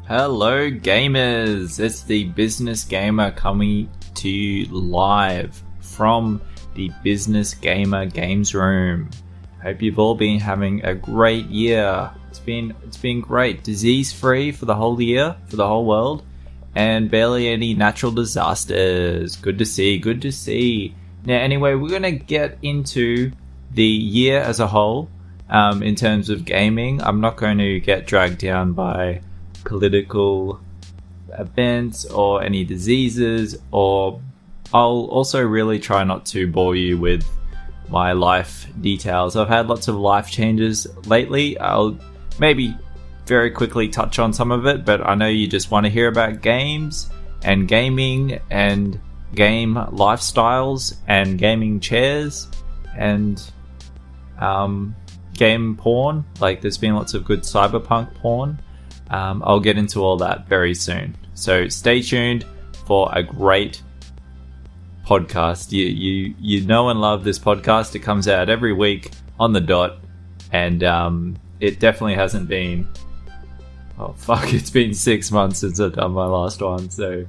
Hello gamers, it's the Business Gamer coming to you live from the Business Gamer Games Room. Hope you've all been having a great year. It's been great, disease-free for the whole year, for the whole world, and barely any natural disasters. Good to see. Now anyway, we're going to get into the year as a whole in terms of gaming. I'm not going to get dragged down by political events or any diseases, or I'll also really try not to bore you with my life details. I've had lots of life changes lately. I'll maybe very quickly touch on some of it, but I know you just want to hear about games and gaming and game lifestyles and gaming chairs and game porn. Like, there's been lots of good cyberpunk porn. I'll get into all that very soon. So stay tuned for a great podcast. You know and love this podcast. It comes out every week on the dot, and it definitely hasn't been. It's been 6 months since I've done my last one. So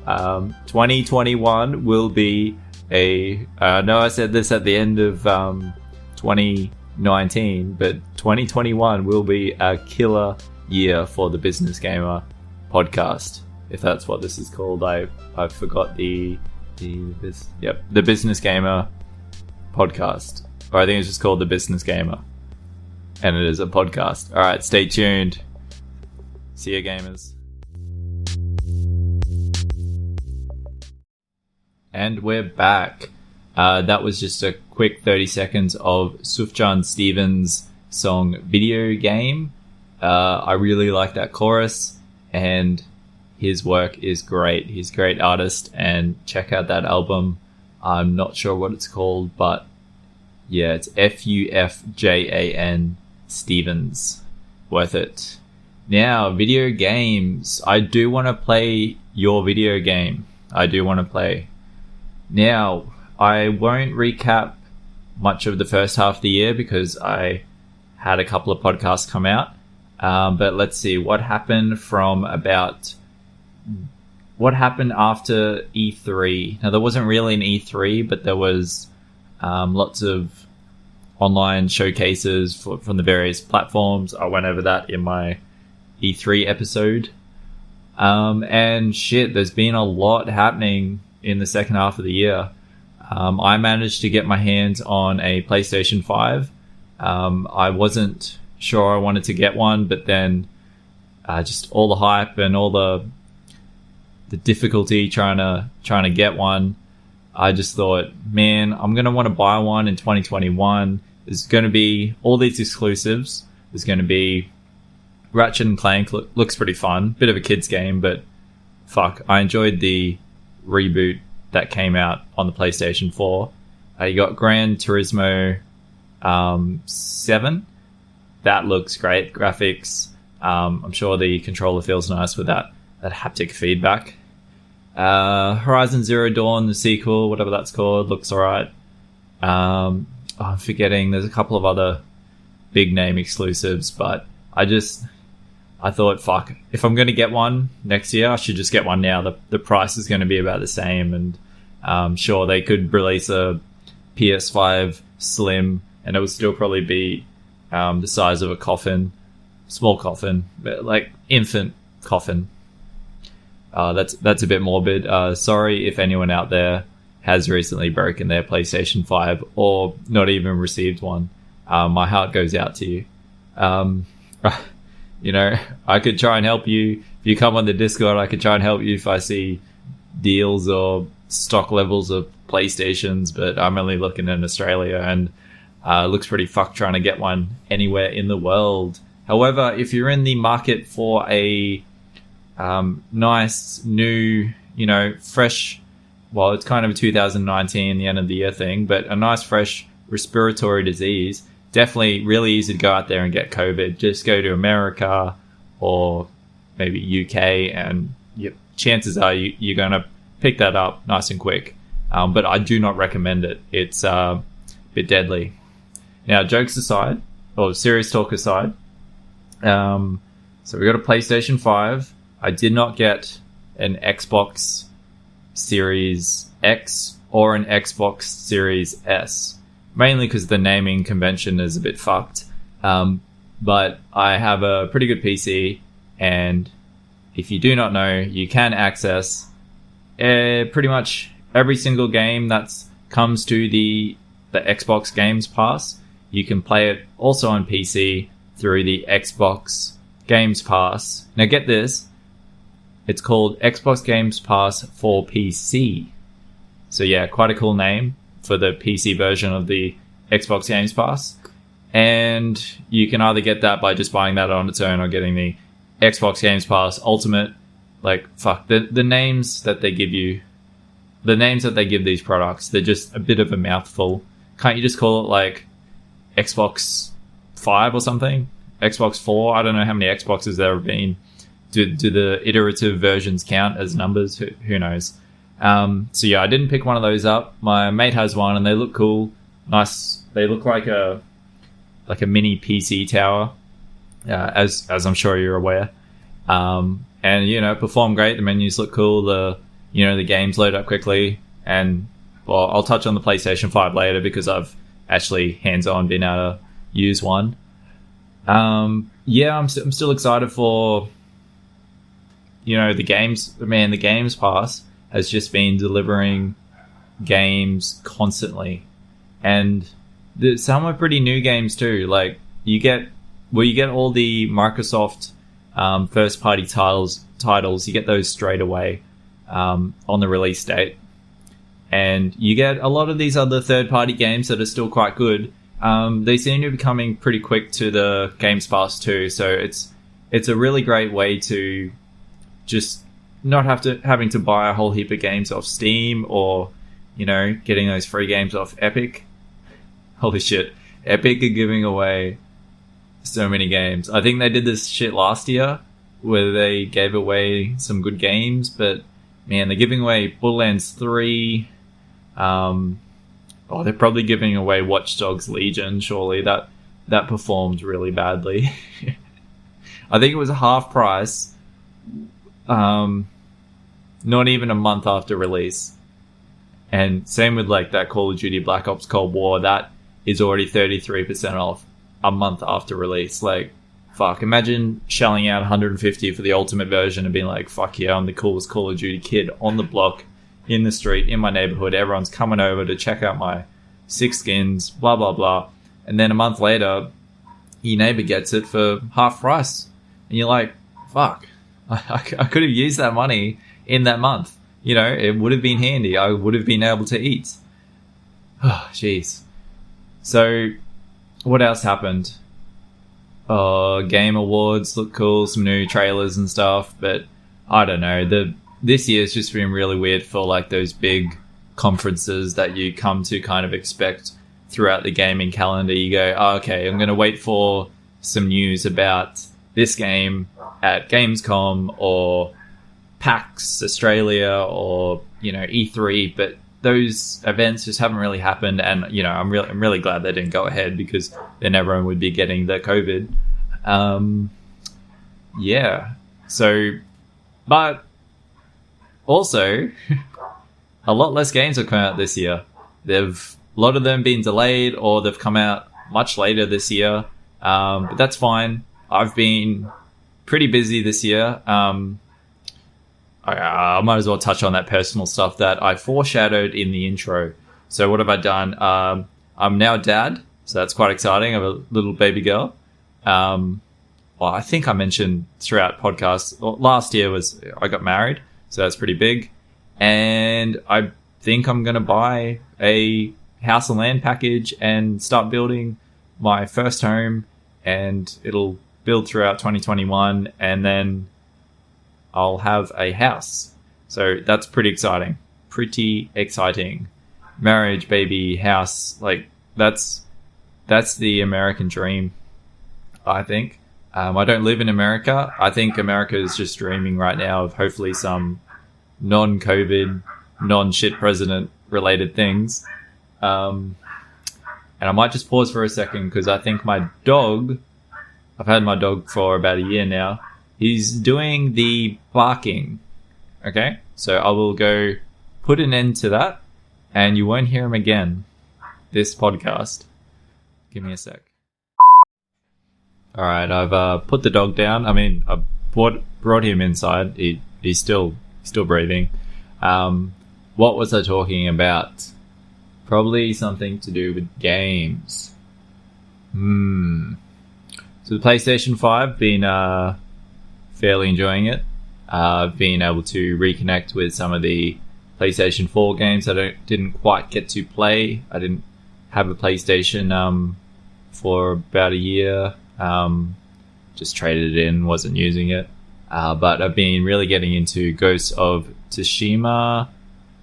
2021 will be I know I said this at the end of 2019, but 2021 will be a killer year for the Business Gamer podcast, if that's what this is called. I forgot the Business Gamer podcast, or I think it's just called the Business Gamer, and it is a podcast. All right, stay tuned. See you, gamers. And we're back. That was just a quick 30 seconds of Sufjan Stevens' song Video Game. I really like that chorus, and his work is great. He's a great artist, and check out that album. I'm not sure what it's called, but yeah, it's Fufjan Stevens. Worth it. Now, video games. I do want to play your video game. Now, I won't recap much of the first half of the year because I had a couple of podcasts come out. But let's see what happened after E3. Now, there wasn't really an E3, but there was lots of online showcases from the various platforms. I went over that in my E3 episode. And shit, there's been a lot happening in the second half of the year. I managed to get my hands on a PlayStation 5. I wasn't sure I wanted to get one, but then just all the hype and all the difficulty trying to get one, I just thought, man, I'm gonna want to buy one in 2021. There's going to be all these exclusives. There's going to be Ratchet and Clank. Looks pretty fun, bit of a kids game, but fuck, I enjoyed the reboot that came out on the PlayStation 4. You got Gran Turismo 7. That looks great. Graphics. I'm sure the controller feels nice with that haptic feedback. Horizon Zero Dawn, the sequel, whatever that's called, looks alright. I'm forgetting. There's a couple of other big name exclusives, but I thought, fuck, if I'm going to get one next year, I should just get one now. The price is going to be about the same, and sure, they could release a PS5 Slim, and it would still probably be the size of a coffin, small coffin, but like infant coffin. That's a bit morbid. Sorry if anyone out there has recently broken their PlayStation 5 or not even received one. My heart goes out to you. You know, I could try and help you. If you come on the Discord, I could try and help you if I see deals or stock levels of PlayStations, but I'm only looking in Australia, and it looks pretty fucked trying to get one anywhere in the world. However, if you're in the market for a nice, new, fresh, well, it's kind of a 2019, the end of the year thing, but a nice, fresh respiratory disease, definitely really easy to go out there and get COVID. Just go to America or maybe UK, and chances are you're going to pick that up nice and quick. But I do not recommend it. It's a bit deadly. Now, jokes aside, or serious talk aside, So we got a PlayStation 5. I did not get an Xbox Series X or an Xbox Series S, mainly because the naming convention is a bit fucked. But I have a pretty good PC, and if you do not know, you can access pretty much every single game that comes to the Xbox Games Pass. You can play it also on PC through the Xbox Games Pass. Now get this, it's called Xbox Games Pass for PC. So yeah, quite a cool name for the PC version of the Xbox Games Pass. And you can either get that by just buying that on its own or getting the Xbox Games Pass Ultimate. Like, fuck, the names that they give you, the names that they give these products, they're just a bit of a mouthful. Can't you just call it like Xbox 5 or something? Xbox 4? I don't know how many Xboxes there have been. Do the iterative versions count as numbers? Who knows? So yeah, I didn't pick one of those up. My mate has one and they look cool. Nice. They look like a mini PC tower, as I'm sure you're aware. And you know, perform great. The menus look cool. The games load up quickly. And well, I'll touch on the PlayStation 5 later because I've actually hands-on been able to use one. Yeah, I'm still excited for the games. Man, the Games Pass has just been delivering games constantly, and some are pretty new games too. Like you get all the Microsoft first party titles. You get those straight away on the release date, and you get a lot of these other third party games that are still quite good. They seem to be coming pretty quick to the Games Pass too, so it's a really great way to just not having to buy a whole heap of games off Steam or getting those free games off Epic. Holy shit, Epic are giving away so many games. I think they did this shit last year where they gave away some good games, but man, they're giving away Borderlands 3. They're probably giving away Watch Dogs Legion, surely. That performed really badly. I think it was a half price, not even a month after release. And same with like that Call of Duty Black Ops Cold War, that is already 33% off a month after release. Like, fuck, imagine shelling out $150 for the ultimate version and being like, fuck yeah, I'm the coolest Call of Duty kid on the block, in the street, in my neighborhood. Everyone's coming over to check out my 6 skins, blah, blah, blah. And then a month later, your neighbor gets it for half price. And you're like, fuck, I could have used that money in that month. It would have been handy. I would have been able to eat. Oh, jeez. So, what else happened? Game Awards look cool, some new trailers and stuff, but I don't know. This year's just been really weird for like those big conferences that you come to kind of expect throughout the gaming calendar. You go, okay, I'm going to wait for some news about this game at Gamescom or PAX Australia or E3, but those events just haven't really happened, and I'm really glad they didn't go ahead because then everyone would be getting the COVID. Yeah. So, but also a lot less games have come out this year. A lot of them been delayed or they've come out much later this year. But that's fine. I've been pretty busy this year. I might as well touch on that personal stuff that I foreshadowed in the intro. So what have I done? I'm now a dad, so that's quite exciting. I have a little baby girl. I think I mentioned throughout podcasts, last year I got married, so that's pretty big. And I think I'm going to buy a house and land package and start building my first home, and it'll build throughout 2021, and then I'll have a house. So that's pretty exciting. Marriage, baby, house, like that's the American dream, I think. I don't live in America. I think America is just dreaming right now of hopefully some non-COVID, non-shit president related things. And I might just pause for a second because I think my dog, I've had my dog for about a year now, He's doing the barking. Okay? So I will go put an end to that, and you won't hear him again this podcast. Give me a sec. Alright, I've put the dog down. I mean, I brought him inside. He's still breathing. What was I talking about? Probably something to do with games. So the PlayStation 5, been fairly enjoying it. I've been able to reconnect with some of the PlayStation 4 games I didn't quite get to play. I didn't have a PlayStation for about a year. Just traded it in, wasn't using it. But I've been really getting into Ghosts of Tsushima,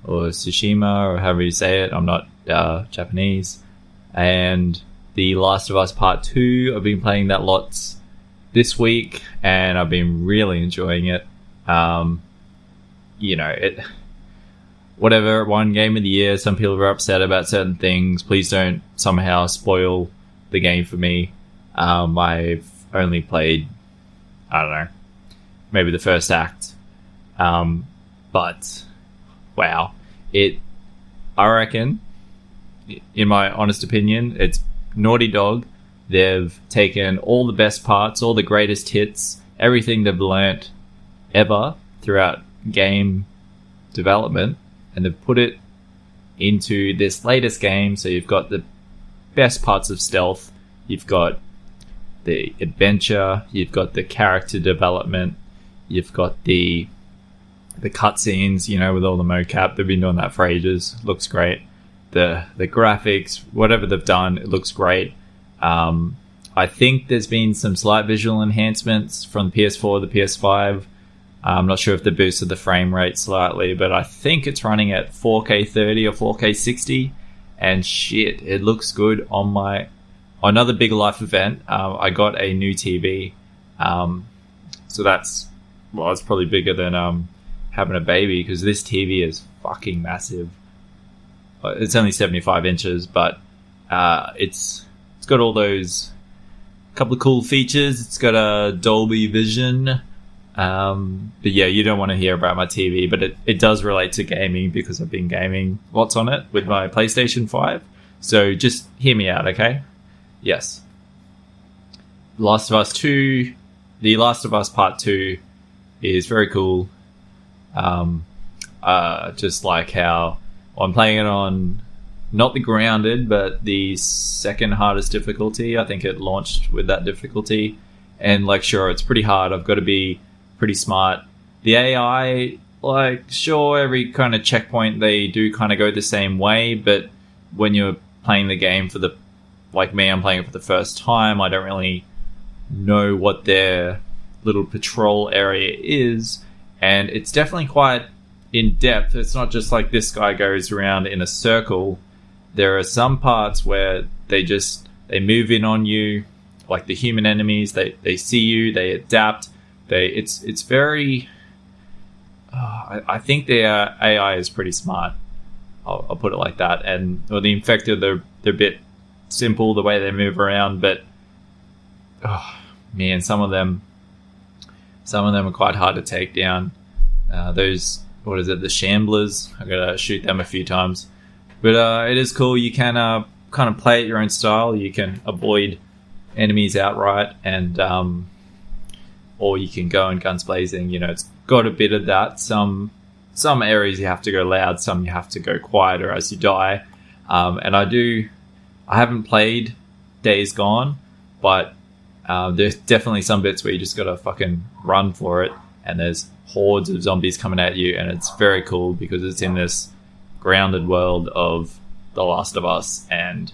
or however you say it. I'm not Japanese. And The Last of Us Part 2, I've been playing that lots this week, and I've been really enjoying it. Whatever, one game of the year, some people are upset about certain things. Please don't somehow spoil the game for me. I've only played, I don't know, maybe the first act. But, wow. I reckon, in my honest opinion, it's Naughty Dog. They've taken all the best parts, all the greatest hits, everything they've learnt ever throughout game development, and they've put it into this latest game. So you've got the best parts of stealth, you've got the adventure, you've got the character development, you've got the cutscenes, with all the mocap. They've been doing that for ages. Looks great. The graphics, whatever they've done, it looks great. I think there's been some slight visual enhancements from the PS4 to the PS5. I'm not sure if they boosted the frame rate slightly, but I think it's running at 4K 30 or 4K 60, and shit, it looks good on another Big Life event. I got a new TV, so it's probably bigger than having a baby, because this TV is fucking massive. It's only 75 inches, but it's got all those couple of cool features. It's got a Dolby Vision. But yeah, you don't want to hear about my TV, but it does relate to gaming, because I've been gaming lots on it with my PlayStation 5. So just hear me out, okay? Yes. The Last of Us Part 2 is very cool. Just like how I'm playing it on not the grounded, but the second hardest difficulty. I think it launched with that difficulty. And sure, it's pretty hard. I've got to be pretty smart. The AI, sure, every kind of checkpoint they do kind of go the same way, but when you're playing the game like me, I'm playing it for the first time, I don't really know what their little patrol area is, and it's definitely quite in depth. It's not just like this guy goes around in a circle. There are some parts where they move in on you, like the human enemies. They see you, they adapt. It's very. I think their AI is pretty smart. I'll put it like that. And the infected, they're a bit simple the way they move around, but man, some of them are quite hard to take down. Those, what is it, the shamblers? I gotta shoot them a few times, but it is cool. You can kind of play it your own style. You can avoid enemies outright, and or you can go in guns blazing. It's got a bit of that. Some areas you have to go loud, some you have to go quieter as you die. And I haven't played Days Gone, but there's definitely some bits where you just gotta fucking run for it, and there's hordes of zombies coming at you, and it's very cool because it's in this grounded world of The Last of Us. And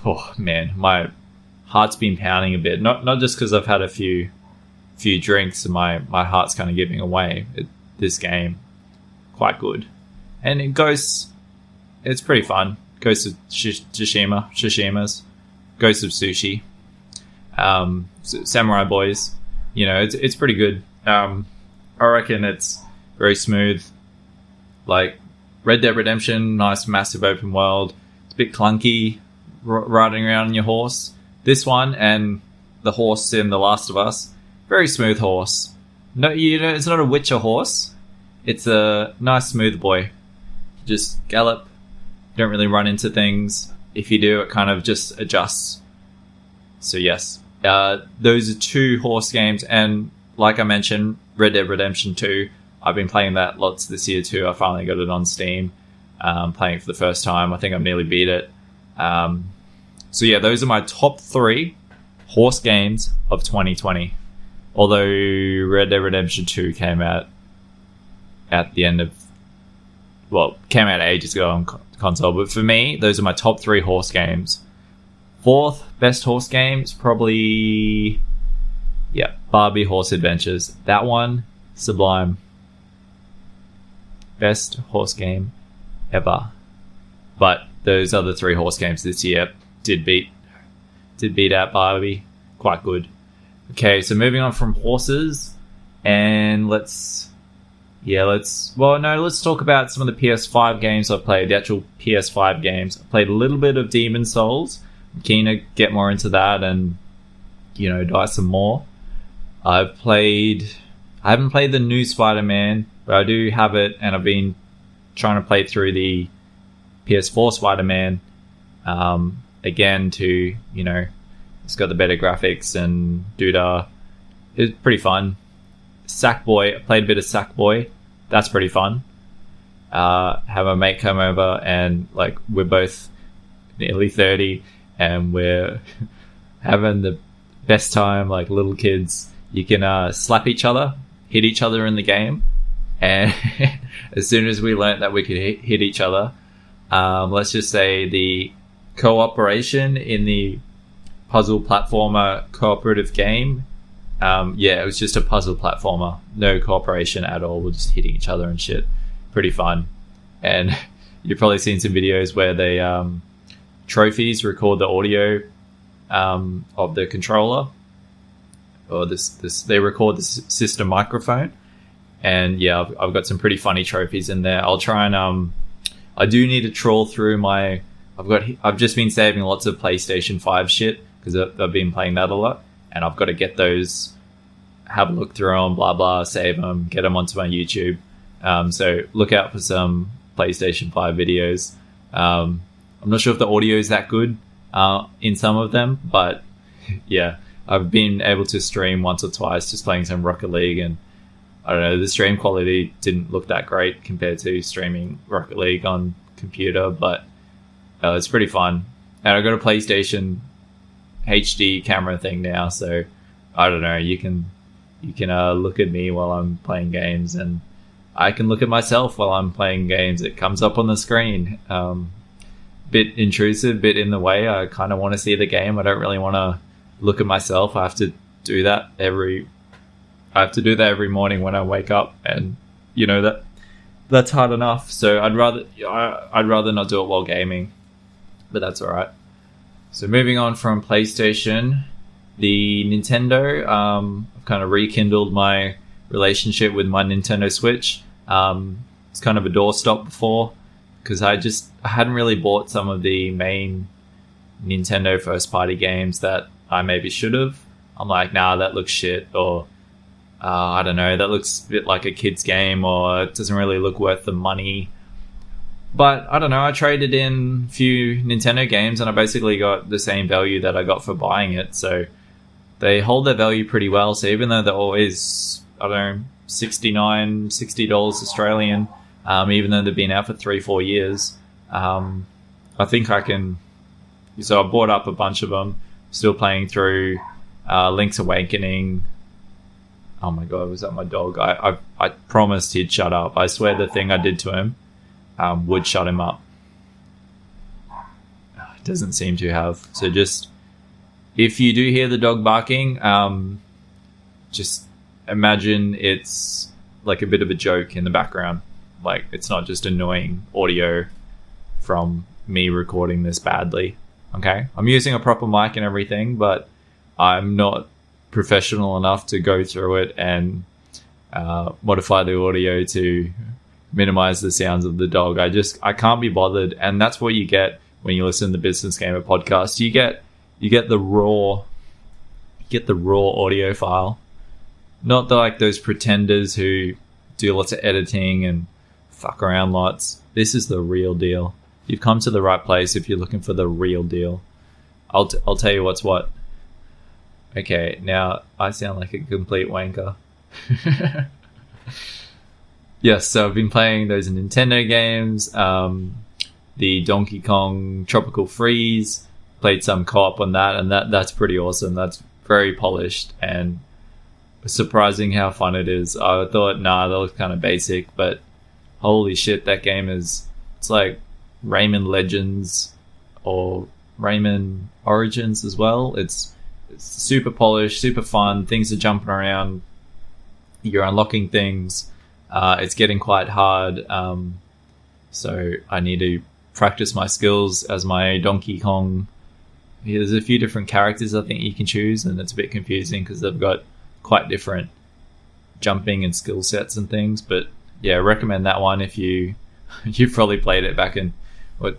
oh man, my heart's been pounding a bit, not just because I've had a few drinks and my heart's kind of giving away. This game, quite good. And it's pretty fun. Ghost of Tsushima's Ghost of Sushi, Samurai Boys. It's pretty good. I reckon it's very smooth. Like Red Dead Redemption, nice massive open world. It's a bit clunky riding around on your horse. This one and the horse in The Last of Us, very smooth horse. No, it's not a Witcher horse. It's a nice smooth boy. Just gallop. Don't really run into things. If you do, it kind of just adjusts. So yes, those are 2 horse games, and like I mentioned, Red Dead Redemption 2. I've been playing that lots this year too. I finally got it on Steam, playing it for the first time. I think I've nearly beat it. So yeah, those are my top 3 horse games of 2020. Although Red Dead Redemption 2 came out at the end of, came out ages ago on console. But for me, those are my top 3 horse games. 4th best horse games, probably, Barbie Horse Adventures. That one, sublime. Best horse game ever. But those other 3 horse games this year did beat out Barbie. Quite good. Okay, so moving on from horses, and let's talk about some of the PS5 games I've played, the actual PS5 games. I played a little bit of Demon's Souls. I'm keen to get more into that and, die some more. I haven't played the new Spider-Man, but I do have it, and I've been trying to play through the PS4 Spider-Man, again to, it's got the better graphics and doodah. It's pretty fun. Sackboy, I played a bit of Sackboy. That's pretty fun. Have a mate come over, and we're both nearly 30, and we're having the best time like little kids. You can slap each other, hit each other in the game, and as soon as we learnt that we could hit each other, let's just say the cooperation in the puzzle platformer cooperative game, it was just a puzzle platformer, no cooperation at all. We're just hitting each other and shit. Pretty fun. And you've probably seen some videos where they trophies record the audio of the controller, or they record the system microphone. And I've got some pretty funny trophies in there. I'll try and I do need to trawl through I've just been saving lots of PlayStation 5 shit because I've been playing that a lot, and I've got to get those, have a look through them, blah blah, save them, get them onto my YouTube. So look out for some PlayStation 5 videos. I'm not sure if the audio is that good in some of them, but I've been able to stream once or twice just playing some Rocket League, and I don't know, the stream quality didn't look that great compared to streaming Rocket League on computer, but it's pretty fun. And I've got a PlayStation HD camera thing now, so I don't know, you can look at me while I'm playing games, and I can look at myself while I'm playing games. It comes up on the screen. Bit intrusive, bit in the way. I kind of want to see the game. I don't really want to look at myself. I have to do that every morning when I wake up, and that's hard enough. So I'd rather not do it while gaming, but that's all right. So moving on from PlayStation, the Nintendo, I've kind of rekindled my relationship with my Nintendo Switch. It's kind of a doorstop before, because I hadn't really bought some of the main Nintendo first party games that I maybe should have. I'm like, nah, that looks shit, or I don't know, that looks a bit like a kid's game, or it doesn't really look worth the money. But I don't know, I traded in a few Nintendo games, and I basically got the same value that I got for buying it. So they hold their value pretty well. So even though they're always, I don't know, $60 Australian, even though they've been out for 3-4 years, I think I can. So I bought up a bunch of them, still playing through Link's Awakening. Oh my god, was that my dog? I promised he'd shut up. I swear the thing I did to him would shut him up. It doesn't seem to have. So just, if you do hear the dog barking, just imagine it's like a bit of a joke in the background. Like, it's not just annoying audio from me recording this badly. Okay? I'm using a proper mic and everything, but I'm not professional enough to go through it and modify the audio to minimize the sounds of the dog. I can't be bothered, and that's what you get when you listen to the Business Gamer podcast. You get the raw audio file, not like those pretenders who do lots of editing and fuck around lots. This is the real deal. You've come to the right place if you're looking for the real deal. I'll tell you what's what. Okay, now I sound like a complete wanker. Yes, so I've been playing those Nintendo games, the Donkey Kong Tropical Freeze, played some co-op on that, and that's pretty awesome. That's very polished and surprising how fun it is. I thought, that looks kind of basic, but holy shit, that game it's like Rayman Legends or Rayman Origins as well. It's super polished, super fun. Things are jumping around. You're unlocking things. It's getting quite hard. So I need to practice my skills as my Donkey Kong. There's a few different characters I think you can choose, and it's a bit confusing because they've got quite different jumping and skill sets and things. But yeah, recommend that one if you've probably played it back in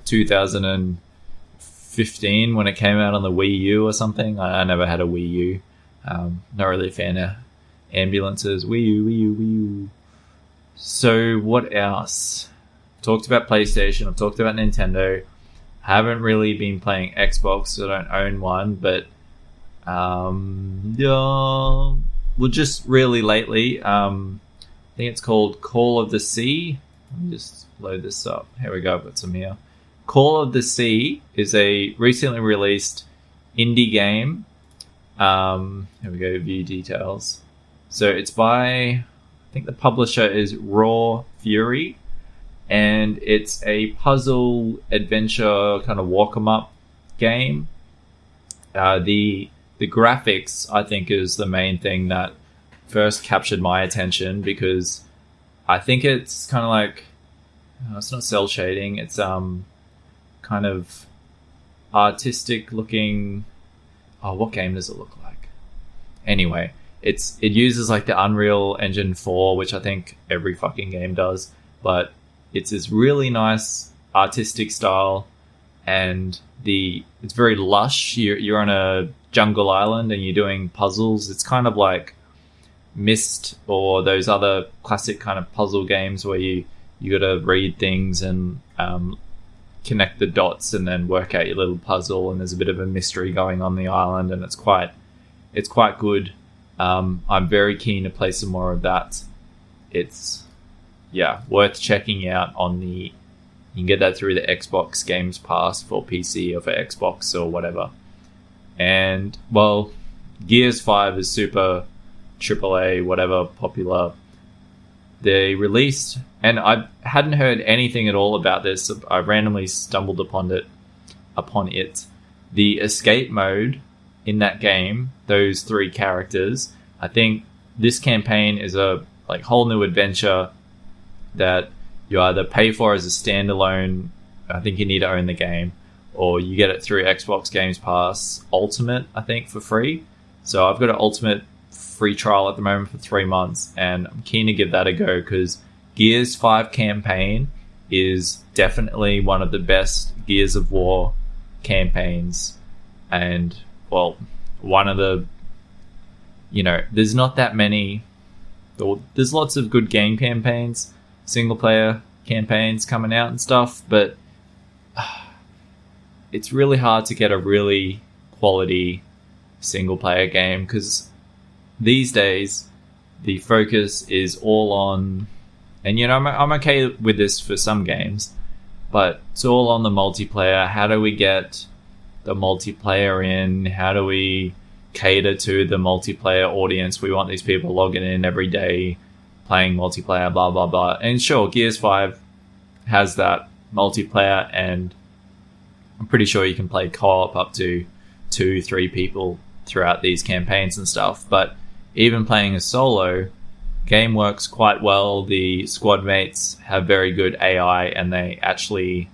2015 when it came out on the Wii U or something. I never had a Wii U. Not really a fan of ambulances. Wii U. So what else? Talked about PlayStation. I've talked about Nintendo. Haven't really been playing Xbox, so I don't own one. But just really lately. I think it's called Call of the Sea. Let me just load this up. Here we go. I've got some here. Call of the Sea is a recently released indie game. Here we go. View details. So it's by, I think the publisher is Raw Fury, and it's a puzzle adventure kind of walk 'em up game. The graphics, I think, is the main thing that first captured my attention, because I think it's kind of like, it's not cel shading, it's kind of artistic looking. Oh, what game does it look like? Anyway, it uses like the Unreal Engine 4, which I think every fucking game does, but it's this really nice artistic style, and it's very lush. You're on a jungle island and you're doing puzzles. It's kind of like Myst or those other classic kind of puzzle games where you got to read things and connect the dots and then work out your little puzzle, and there's a bit of a mystery going on the island, and it's quite good. I'm very keen to play some more of that. It's worth checking out you can get that through the Xbox Games Pass for PC or for Xbox or whatever. And well, Gears 5 is super AAA, whatever, popular. They released, and I hadn't heard anything at all about this. I randomly stumbled upon it. The escape mode in that game, those 3 characters. I think this campaign is a whole new adventure that you either pay for as a standalone. I think you need to own the game, or you get it through Xbox Games Pass Ultimate, I think, for free. So I've got an Ultimate free trial at the moment for 3 months, and I'm keen to give that a go, because Gears 5 campaign is definitely one of the best Gears of War campaigns. And well, one of the, there's not that many, there's lots of good game campaigns, single player campaigns coming out and stuff, but it's really hard to get a really quality single player game, because these days the focus is all on, and I'm okay with this for some games, but it's all on the multiplayer. How do we get the multiplayer in? How do we cater to the multiplayer audience? We want these people logging in every day, playing multiplayer, blah, blah, blah. And sure, Gears 5 has that multiplayer, and I'm pretty sure you can play co-op up to 2-3 people throughout these campaigns and stuff. But even playing a solo, game works quite well. The squad mates have very good AI, and they actually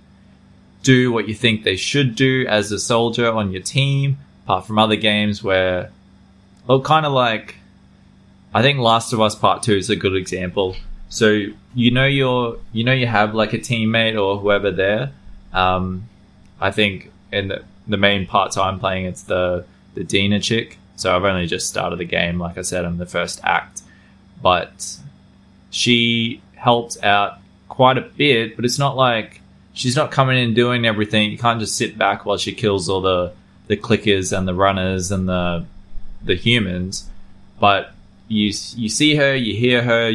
do what you think they should do as a soldier on your team, apart from other games where, well, kind of like, I think Last of Us Part 2 is a good example. So you have like a teammate or whoever there. I think in the main parts I'm playing, it's the Dina chick. So I've only just started the game. Like I said, I'm the first act. But she helped out quite a bit, but it's not like she's not coming in doing everything. You can't just sit back while she kills all the clickers and the runners and the humans. But you see her, you hear her,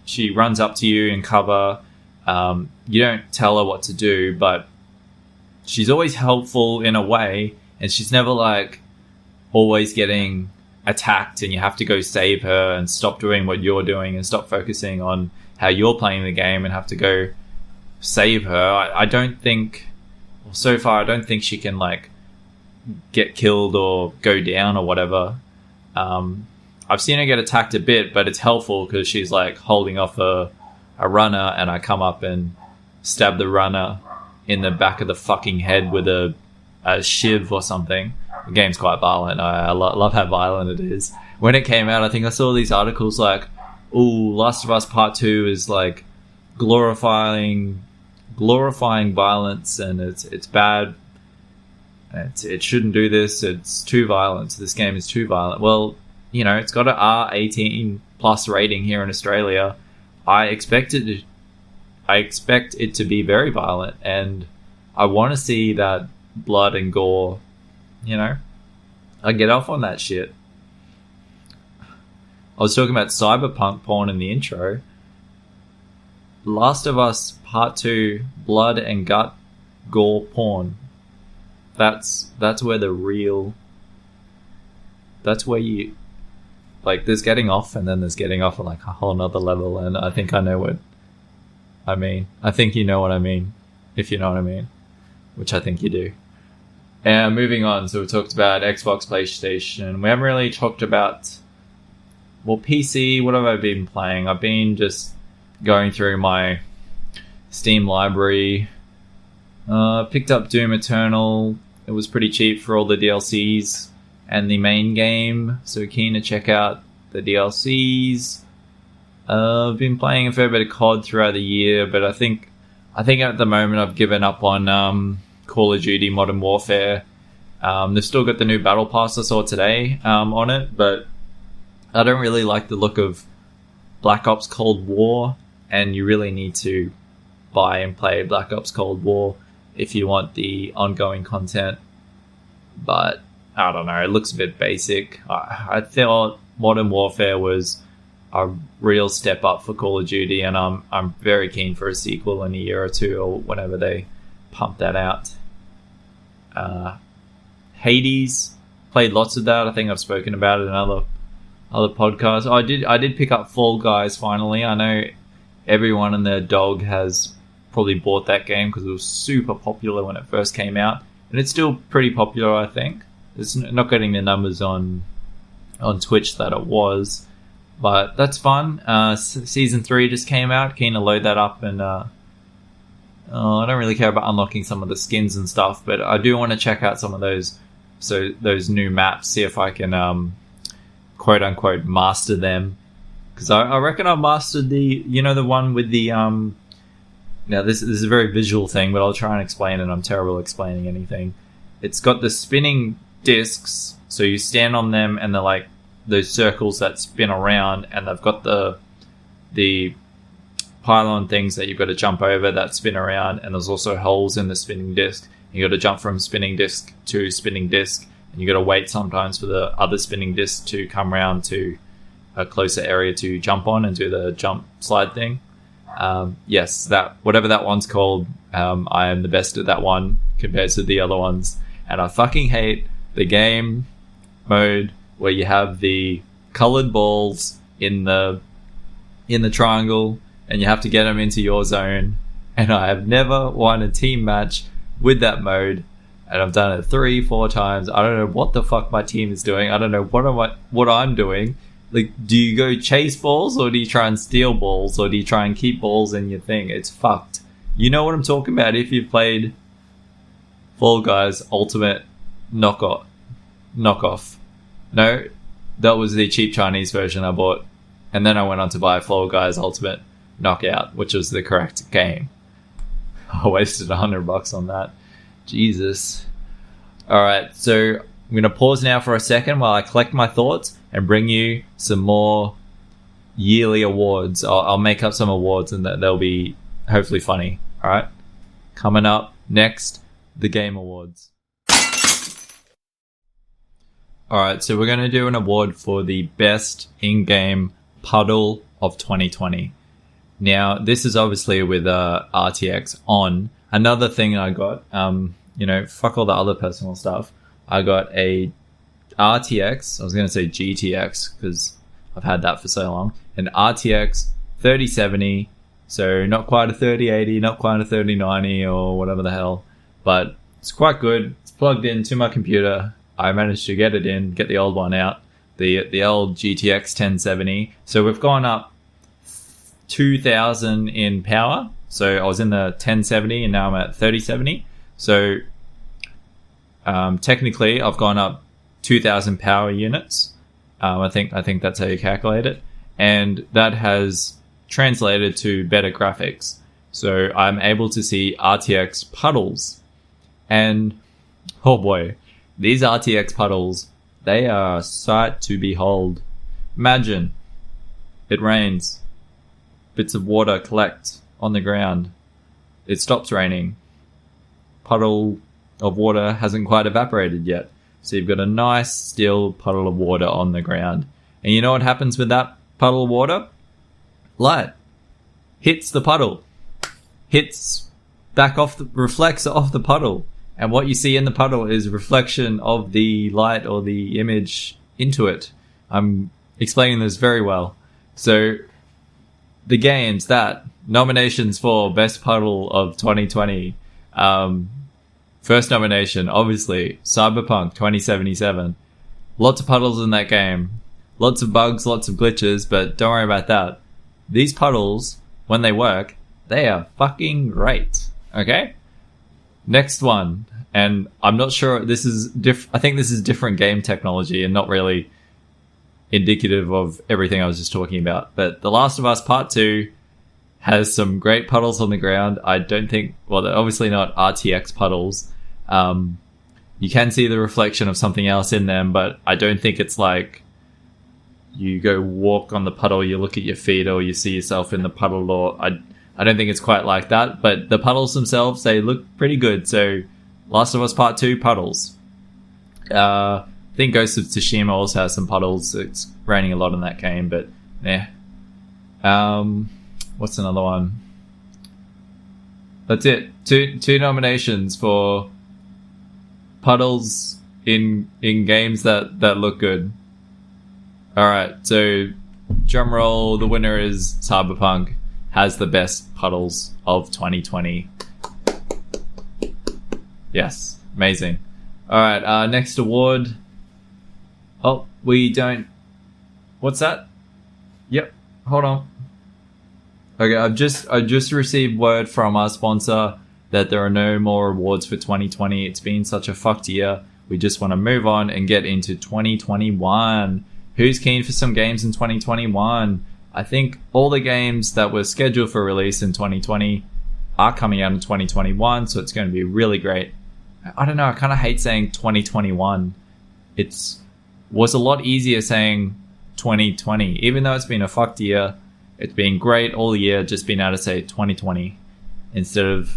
she runs up to you in cover. You don't tell her what to do, but she's always helpful in a way, and she's never like always getting attacked and you have to go save her and stop doing what you're doing and stop focusing on how you're playing the game and have to go save her. I don't think, so far, I don't think she can like get killed or go down or whatever. I've seen her get attacked a bit, but it's helpful because she's like holding off a runner, and I come up and stab the runner in the back of the fucking head with a shiv or something. The game's quite violent. I love how violent it is. When it came out, I think I saw these articles like, "Ooh, Last of Us Part 2 is like glorifying violence, and it's bad. It shouldn't do this. It's too violent. This game is too violent." Well, you know, it's got an R18 plus rating here in Australia. I expect it to be very violent, and I want to see that blood and gore. You know, I get off on that shit. I was talking about cyberpunk porn in the intro. Last of Us Part 2 blood and gut gore porn. That's where you like, there's getting off, and then there's getting off on like a whole nother level, and I think I know what I mean. I think you know what I mean, if you know what I mean, which I think you do. And moving on, so we talked about Xbox, PlayStation. We haven't really talked about, well, PC. What have I been playing? I've been just going through my Steam library. Picked up Doom Eternal. It was pretty cheap for all the DLCs and the main game, so keen to check out the DLCs. I've been playing a fair bit of COD throughout the year, but I think at the moment I've given up on Call of Duty Modern Warfare. They've still got the new Battle Pass I saw today on it, but I don't really like the look of Black Ops Cold War, and you really need to buy and play Black Ops Cold War if you want the ongoing content. But I don't know, it looks a bit basic. I thought Modern Warfare was a real step up for Call of Duty, and I'm very keen for a sequel in a year or two, or whenever they pump that out. Hades, played lots of that. I think I've spoken about it in other podcasts. I did pick up Fall Guys finally. I know everyone and their dog has probably bought that game because it was super popular when it first came out, and it's still pretty popular. I think it's not getting the numbers on Twitch that it was, but that's fun. Season 3 just came out. Keen to load that up, and I don't really care about unlocking some of the skins and stuff, but I do want to check out some of those new maps, see if I can quote unquote master them, because I reckon I've mastered the one with the now this is a very visual thing, but I'll try and explain it. I'm terrible at explaining anything. It's got the spinning discs, so you stand on them and they're like those circles that spin around, and they've got the pylon things that you've got to jump over that spin around, and there's also holes in the spinning disc. You got to jump from spinning disc to spinning disc, and you got to wait sometimes for the other spinning disc to come around to a closer area to jump on and do the jump slide thing. Yes, that whatever that one's called, I am the best at that one compared to the other ones, and I fucking hate the game mode where you have the colored balls in the triangle, and you have to get them into your zone. And I have never won a team match with that mode, and I've done it 3-4 times. I don't know what the fuck my team is doing. I don't know what I'm doing. Like, do you go chase balls, or do you try and steal balls, or do you try and keep balls in your thing? It's fucked. You know what I'm talking about if you've played Fall Guys Ultimate Knockoff. No, that was the cheap Chinese version I bought, and then I went on to buy Fall Guys Ultimate Knockout, which was the correct game. I wasted $100 on that. Jesus. Alright, so I'm I'm going to pause now for a second while I collect my thoughts and bring you some more yearly awards. I'll make up some awards and they'll be hopefully funny. All right. Coming up next, the Game Awards. All right. So we're going to do an award for the best in-game puddle of 2020. Now, this is obviously with RTX on. Another thing I got, fuck all the other personal stuff. I got a RTX, I was going to say GTX because I've had that for so long, an RTX 3070, so not quite a 3080, not quite a 3090 or whatever the hell, but it's quite good. It's plugged into my computer. I managed to get it in, get the old one out, the old GTX 1070. So we've gone up 2000 in power. So I was in the 1070 and now I'm at 3070. So technically I've gone up 2000 power units. I think that's how you calculate it. And that has translated to better graphics. So I'm able to see RTX puddles. And oh boy, these RTX puddles, they are a sight to behold. Imagine it rains. Bits of water collect on the ground. It stops raining. Puddle of water hasn't quite evaporated yet. So you've got a nice still puddle of water on the ground. And you know what happens with that puddle of water? Light hits the puddle. Hits back off, reflects off the puddle. And what you see in the puddle is a reflection of the light or the image into it. I'm explaining this very well. So the games that nominations for Best Puddle of 2020. First nomination, obviously, Cyberpunk 2077. Lots of puddles in that game. Lots of bugs, lots of glitches, but don't worry about that. These puddles, when they work, they are fucking great. Okay? Next one. And I'm not sure this is I think this is different game technology and not really indicative of everything I was just talking about. But The Last of Us Part 2 has some great puddles on the ground. I don't think, well, they're obviously not RTX puddles. You can see the reflection of something else in them, but I don't think it's like you go walk on the puddle, you look at your feet, or you see yourself in the puddle, or I don't think it's quite like that. But the puddles themselves, they look pretty good. So Last of Us Part 2 puddles. I think Ghost of Tsushima also has some puddles. It's raining a lot in that game, but yeah. What's another one? That's it. Two nominations for puddles in games that look good. All right, so drum roll. The winner is Cyberpunk. Has the best puddles of 2020. Yes, amazing. All right, next award. Oh, we don't. What's that? Yep. Hold on. Okay, I just received word from our sponsor that there are no more awards for 2020. It's been such a fucked year. We just want to move on and get into 2021. Who's keen for some games in 2021? I think all the games that were scheduled for release in 2020 are coming out in 2021, so it's going to be really great. I don't know, I kind of hate saying 2021. Was a lot easier saying 2020. Even though it's been a fucked year, it's been great all year, just being able to say 2020 instead of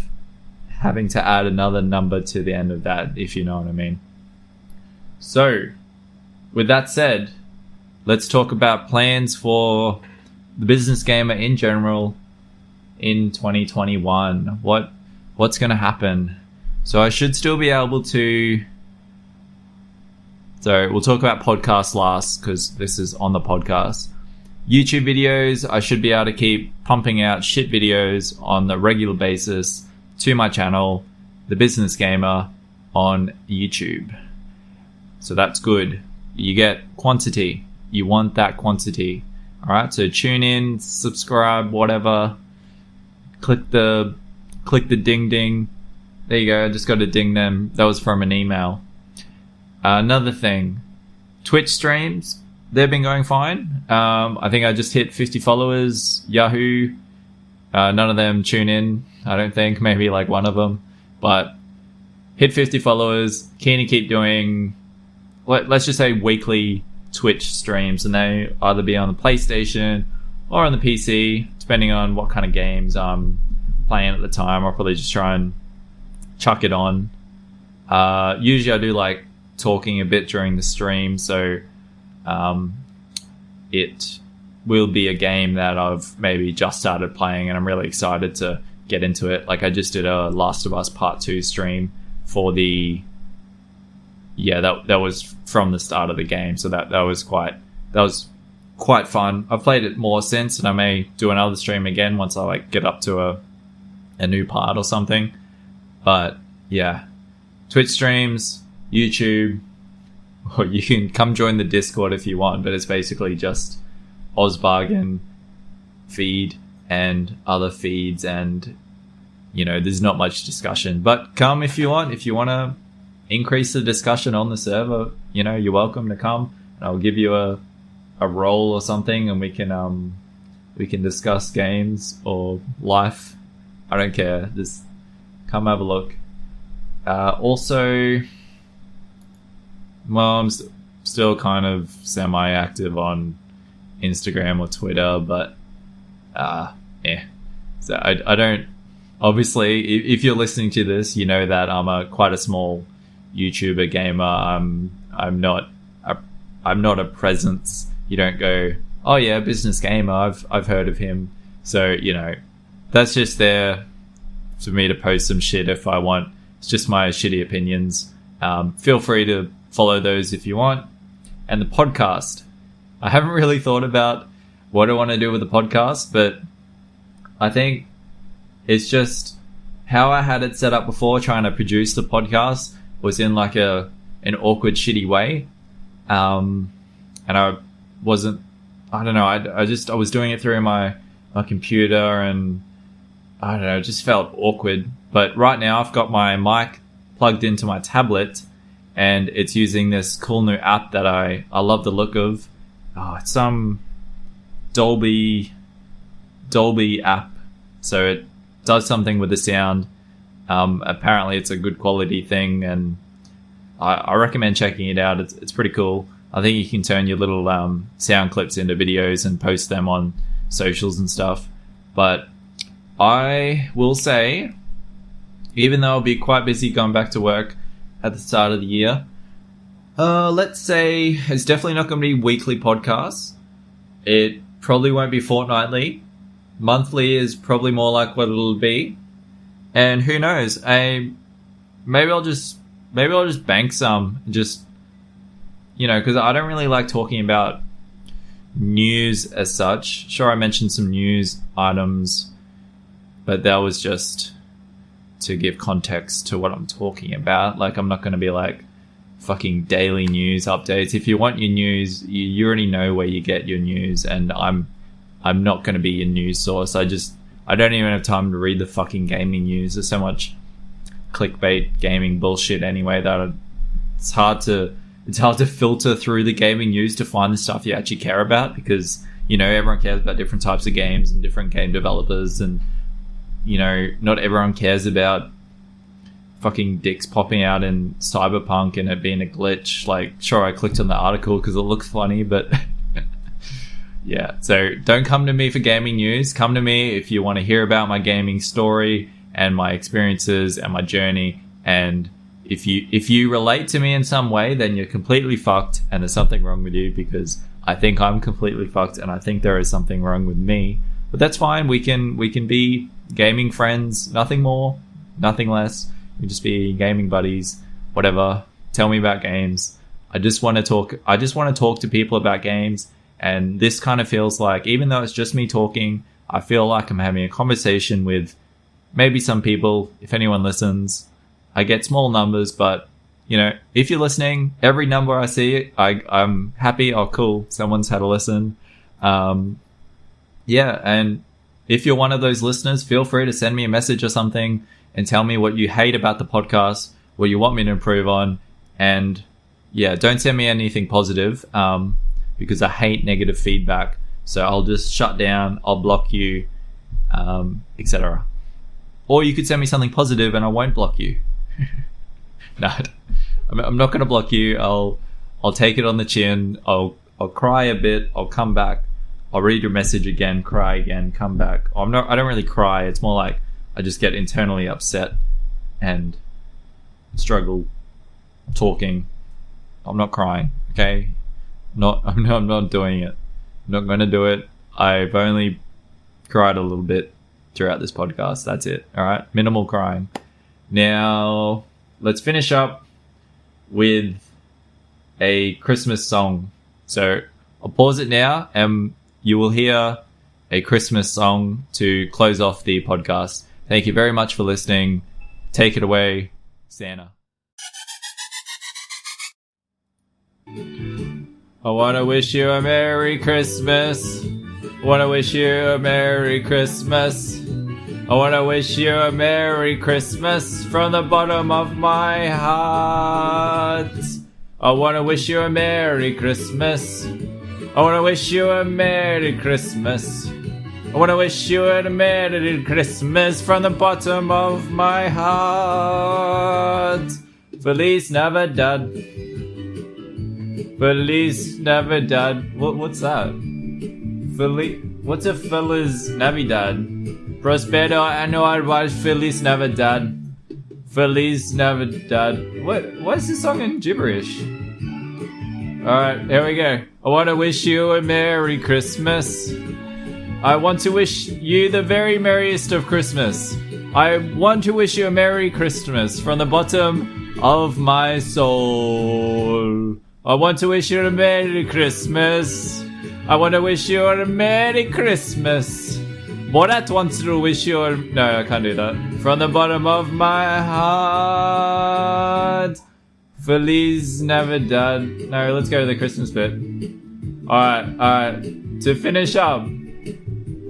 having to add another number to the end of that, if you know what I mean. So, with that said, let's talk about plans for the business gamer in general in 2021. What's going to happen? So I should still be able to... So we'll talk about podcasts last because this is on the podcast. YouTube videos, I should be able to keep pumping out shit videos on a regular basis to my channel, The Business Gamer, on YouTube. So that's good. You get quantity. You want that quantity. All right, so tune in, subscribe, whatever. Click the ding ding. There you go. I just got to ding them. That was from an email. Another thing, Twitch streams, they've been going fine. I think I just hit 50 followers. Yahoo. None of them tune in, I don't think. Maybe like one of them. But hit 50 followers. Keen to keep doing let's just say weekly Twitch streams, and they either be on the PlayStation or on the PC, depending on what kind of games I'm playing at the time. I'll probably just try and chuck it on. Usually I do like talking a bit during the stream, so it will be a game that I've maybe just started playing and I'm really excited to get into it. Like I just did a Last of Us Part 2 stream for the... Yeah, that was from the start of the game, so that was quite fun. I've played it more since, and I may do another stream again once I like get up to a new part or something. But yeah, Twitch streams, YouTube, or you can come join the Discord if you want, but it's basically just Ozbargain feed and other feeds, and there's not much discussion. But come if you want to increase the discussion on the server, you're welcome to come, and I'll give you a role or something, and we can discuss games or life. I don't care, just come have a look. Also, well, I'm still kind of semi-active on Instagram or Twitter, but yeah, so I don't, obviously if you're listening to this, you know that I'm quite a small YouTuber gamer. I'm not a presence. You don't go, oh yeah, Business Gamer, I've heard of him. So that's just there for me to post some shit if I want. It's just my shitty opinions. Feel free to follow those if you want. And the podcast, I haven't really thought about what I want to do with the podcast, but I think it's just how I had it set up before. Trying to produce the podcast was in like an awkward, shitty way. And I wasn't, I don't know, I was doing it through my computer, and I don't know, it just felt awkward. But right now I've got my mic plugged into my tablet, and it's using this cool new app that I love the look of. It's some Dolby app. So it does something with the sound. Apparently it's a good quality thing, and I recommend checking it out. It's pretty cool. I think you can turn your little sound clips into videos and post them on socials and stuff. But I will say, even though I'll be quite busy going back to work at the start of the year, let's say it's definitely not going to be weekly podcasts. It probably won't be fortnightly. Monthly is probably more like what it'll be. And who knows? Maybe I'll just bank some, just because I don't really like talking about news as such. Sure, I mentioned some news items, but that was just to give context to what I'm talking about. Like, I'm not going to be like fucking daily news updates. If you want your news, you already know where you get your news, and I'm not going to be your news source. I don't even have time to read the fucking gaming news. There's so much clickbait gaming bullshit anyway that it's hard to filter through the gaming news to find the stuff you actually care about, because everyone cares about different types of games and different game developers, and not everyone cares about fucking dicks popping out in Cyberpunk and it being a glitch. Like, sure, I clicked on the article because it looks funny, but yeah. So don't come to me for gaming news. Come to me if you want to hear about my gaming story and my experiences and my journey. And if you relate to me in some way, then you're completely fucked, and there's something wrong with you, because I think I'm completely fucked, and I think there is something wrong with me. But that's fine. We can be gaming friends. Nothing more, nothing less. We just be gaming buddies. Whatever. Tell me about games. I just want to talk to people about games. And this kind of feels like, even though it's just me talking, I feel like I'm having a conversation with maybe some people, if anyone listens. I get small numbers, but if you're listening, every number I see, I'm happy. Oh, cool, someone's had a listen. Yeah, and if you're one of those listeners, feel free to send me a message or something and tell me what you hate about the podcast, what you want me to improve on. And yeah, don't send me anything positive, because I hate negative feedback. So I'll just shut down, I'll block you, etc. Or you could send me something positive and I won't block you. No, I'm not going to block you. I'll I'll take it on the chin. I'll cry a bit. I'll come back. I'll read your message again, cry again, come back. I don't really cry. It's more like I just get internally upset and struggle talking. I'm not crying, okay? I'm not doing it. I'm not going to do it. I've only cried a little bit throughout this podcast. That's it. All right? Minimal crying. Now, let's finish up with a Christmas song. So, I'll pause it now and you will hear a Christmas song to close off the podcast. Thank you very much for listening. Take it away, Santa. I want to wish you a Merry Christmas. I want to wish you a Merry Christmas. I want to wish you a Merry Christmas from the bottom of my heart. I want to wish you a Merry Christmas. I want to wish you a Merry Christmas. I want to wish you a Merry Christmas from the bottom of my heart. Feliz Navidad. Feliz Navidad. What's that? What's a Feliz Navidad? Prospero Anual Feliz Navidad. Feliz Navidad. What is this song in gibberish? Alright, here we go. I want to wish you a Merry Christmas. I want to wish you the very merriest of Christmas. I want to wish you a Merry Christmas from the bottom of my soul. I want to wish you a Merry Christmas. I want to wish you a Merry Christmas. Borat wants to wish you a... No, I can't do that. From the bottom of my heart. Feliz Navidad. No, let's go to the Christmas bit. Alright. To finish up.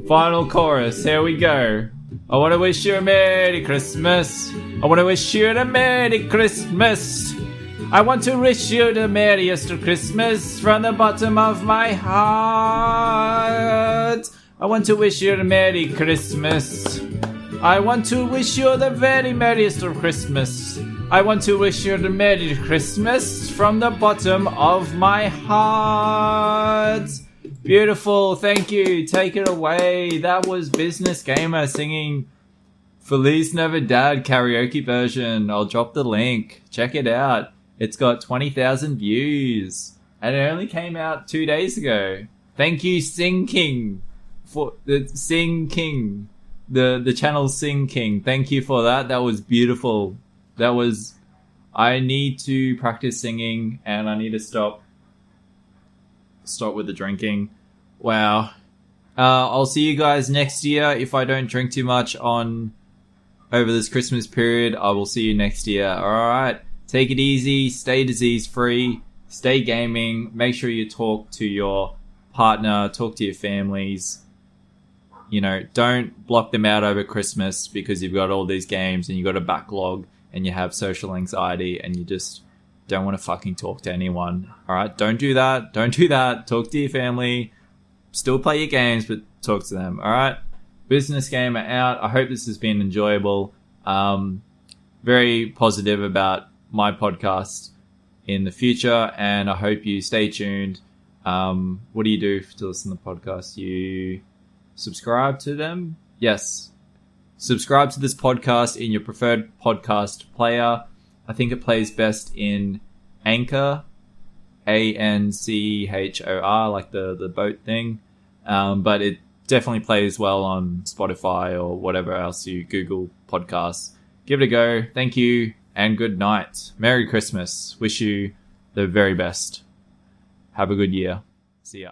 Final chorus. Here we go. I want to wish you a Merry Christmas. I want to wish you a Merry Christmas. I want to wish you the merriest of Christmas from the bottom of my heart. I want to wish you a Merry Christmas. I want to wish you the very merriest of Christmas. I want to wish you the Merry Christmas from the bottom of my heart. Beautiful, thank you. Take it away. That was Business Gamer singing Feliz Navidad karaoke version. I'll drop the link. Check it out. It's got 20,000 views. And it only came out 2 days ago. Thank you, Sing King. For the Sing King. The channel Sing King. Thank you for that. That was beautiful. I need to practice singing and I need to stop with the drinking. Wow. I'll see you guys next year. If I don't drink too much over this Christmas period, I will see you next year. Alright. Take it easy, stay disease free, stay gaming, make sure you talk to your partner, talk to your families. You know, don't block them out over Christmas because you've got all these games and you've got a backlog and you have social anxiety and you just don't want to fucking talk to anyone. Alright, don't do that. Talk to your family. Still play your games, but talk to them. Alright? Business Gamer out. I hope this has been enjoyable. Very positive about my podcast in the future, and I hope you stay tuned. What do you do to listen to the podcast? You subscribe to them? Yes. Subscribe to this podcast in your preferred podcast player. I think it plays best in Anchor, Anchor, like the boat thing. But it definitely plays well on Spotify or whatever else you Google podcasts. Give it a go. Thank you. And good night. Merry Christmas. Wish you the very best. Have a good year. See ya.